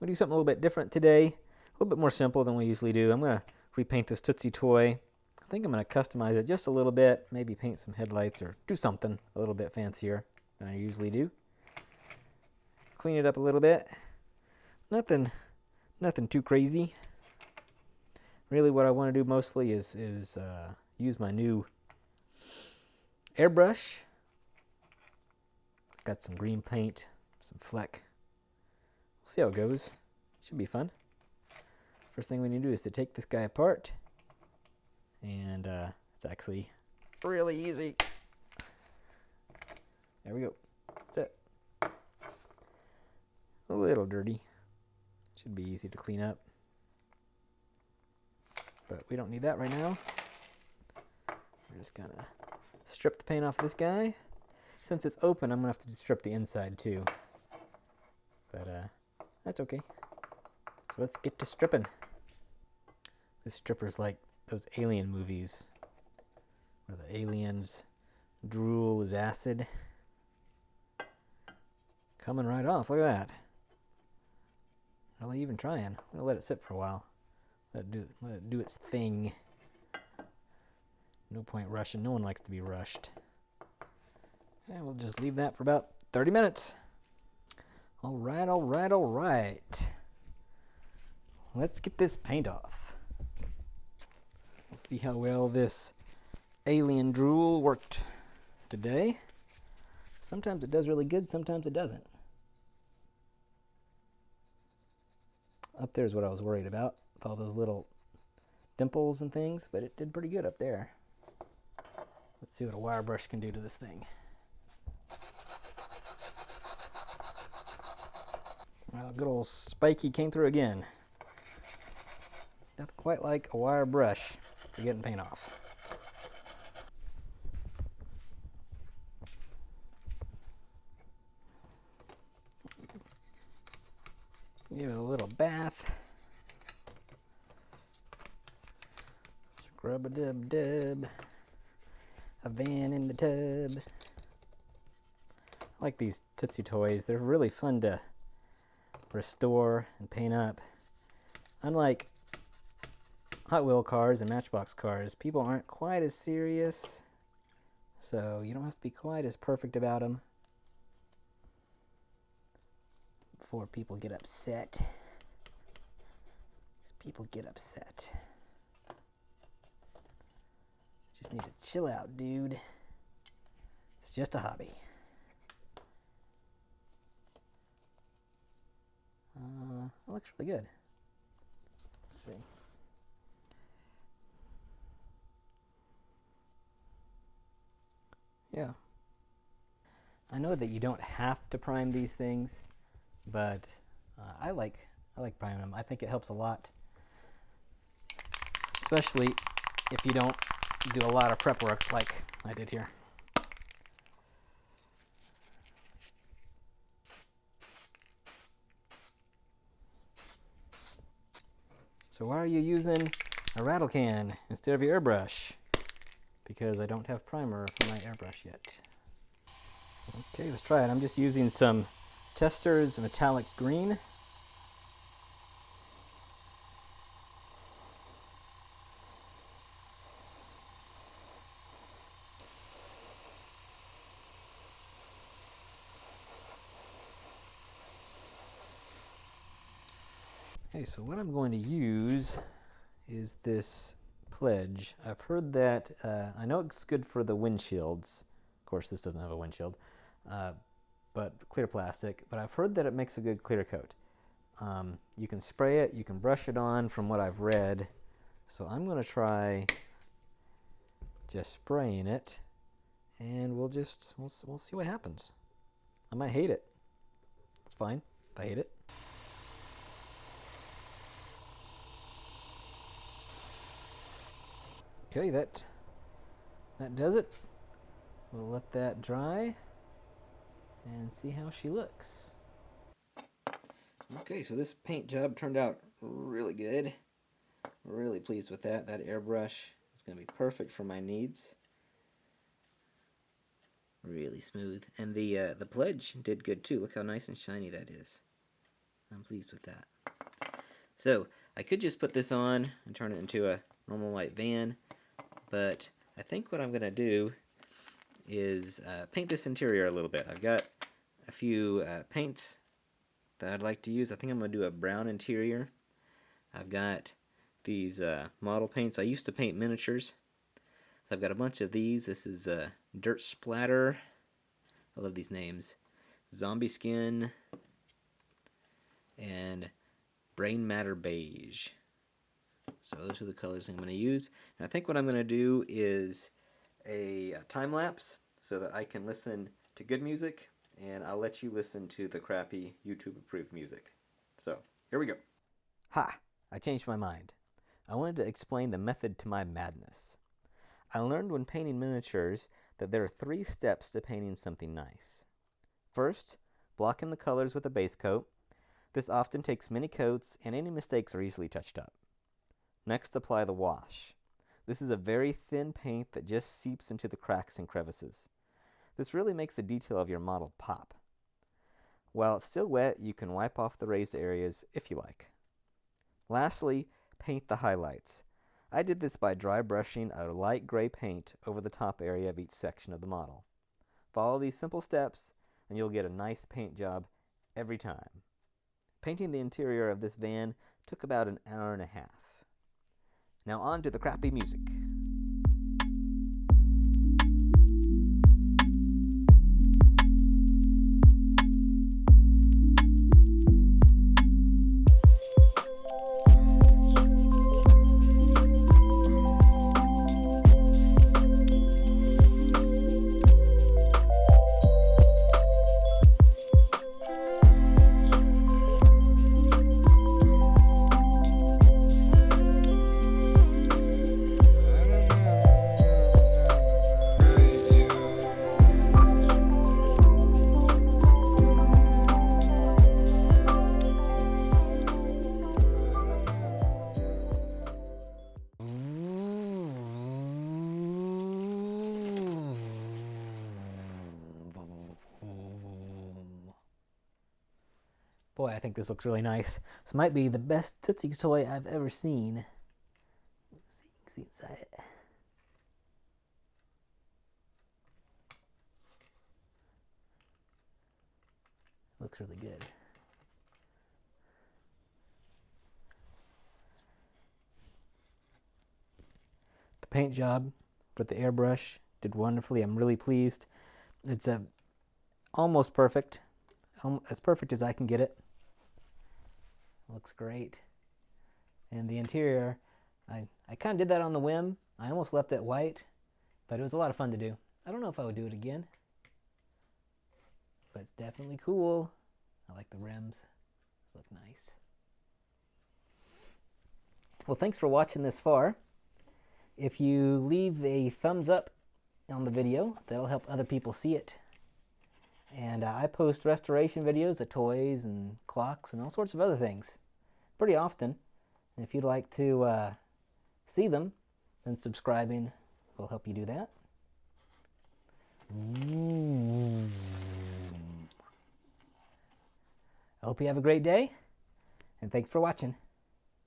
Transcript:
going to do something a little bit different today. A little bit more simple than we usually do. I'm going to repaint this Tootsie Toy. I think I'm going to customize it just a little bit. Maybe paint some headlights or do something a little bit fancier than I usually do. Clean it up a little bit. Nothing too crazy. Really what I want to do mostly is use my new airbrush. Got some green paint, some fleck. We'll see how it goes. Should be fun. First thing we need to do is to take this guy apart. And it's actually really easy. There we go. That's it. A little dirty. Should be easy to clean up. But we don't need that right now. We're just gonna strip the paint off this guy. Since it's open, I'm gonna have to strip the inside too. But that's okay. So let's get to stripping. This stripper's like those alien movies where the aliens drool is acid. Coming right off, look at that. Really even trying. I'm gonna let it sit for a while. Let it do its thing. No point rushing. No one likes to be rushed. And we'll just leave that for about 30 minutes. All right, all right, all right. Let's get this paint off. We'll see how well this alien drool worked today. Sometimes it does really good, sometimes it doesn't. Up there is what I was worried about, with all those little dimples and things, but it did pretty good up there. Let's see what a wire brush can do to this thing. Well, good old Spiky came through again. Nothing quite like a wire brush for getting paint off. Give it a little bath. Scrub-a-dub-dub. A van in the tub. I like these Tootsie Toys. They're really fun to restore and paint up. Unlike Hot Wheel cars and Matchbox cars, people aren't quite as serious, so you don't have to be quite as perfect about them before people get upset. Because people get upset. Just need to chill out, dude. It's just a hobby. It looks really good. Let's see. Yeah. I know that you don't have to prime these things, but I like priming them. I think it helps a lot, especially if you don't do a lot of prep work like I did here. So why are you using a rattle can instead of your airbrush? Because I don't have primer for my airbrush yet. Okay, let's try it. I'm just using some Testors metallic green. Okay, so what I'm going to use is this Pledge. I've heard that, I know it's good for the windshields. Of course, this doesn't have a windshield, but clear plastic. But I've heard that it makes a good clear coat. You can spray it, you can brush it on from what I've read. So I'm going to try just spraying it, and we'll see what happens. I might hate it. It's fine if I hate it. Okay, that does it. We'll let that dry and see how she looks. Okay, so this paint job turned out really good. Really pleased with that. That airbrush is going to be perfect for my needs. Really smooth. And the Pledge did good too. Look how nice and shiny that is. I'm pleased with that. So I could just put this on and turn it into a normal white van, but I think what I'm going to do is paint this interior a little bit. I've got a few paints that I'd like to use. I think I'm going to do a brown interior. I've got these model paints. I used to paint miniatures, so I've got a bunch of these. This is Dirt Splatter. I love these names. Zombie Skin and Brain Matter Beige. So those are the colors I'm going to use. And I think what I'm going to do is a time lapse so that I can listen to good music, and I'll let you listen to the crappy YouTube approved music. So here we go. Ha! I changed my mind. I wanted to explain the method to my madness. I learned when painting miniatures that there are 3 steps to painting something nice. First, block in the colors with a base coat. This often takes many coats, and any mistakes are easily touched up. Next, apply the wash. This is a very thin paint that just seeps into the cracks and crevices. This really makes the detail of your model pop. While it's still wet, you can wipe off the raised areas if you like. Lastly, paint the highlights. I did this by dry brushing a light gray paint over the top area of each section of the model. Follow these simple steps and you'll get a nice paint job every time. Painting the interior of this van took about an hour and a half. Now on to the crappy music. Boy, I think this looks really nice. This might be the best Tootsie toy I've ever seen. Let's see, you can see inside it. Looks really good. The paint job with the airbrush did wonderfully. I'm really pleased. It's almost perfect. As perfect as I can get it. Looks great. And the interior, I kind of did that on the whim. I almost left it white, but it was a lot of fun to do. I don't know if I would do it again, but it's definitely cool. I like the rims. These look nice. Well, thanks for watching this far. If you leave a thumbs up on the video, that'll help other people see it. And I post restoration videos of toys and clocks and all sorts of other things pretty often. And if you'd like to see them, then subscribing will help you do that. I hope you have a great day, and thanks for watching.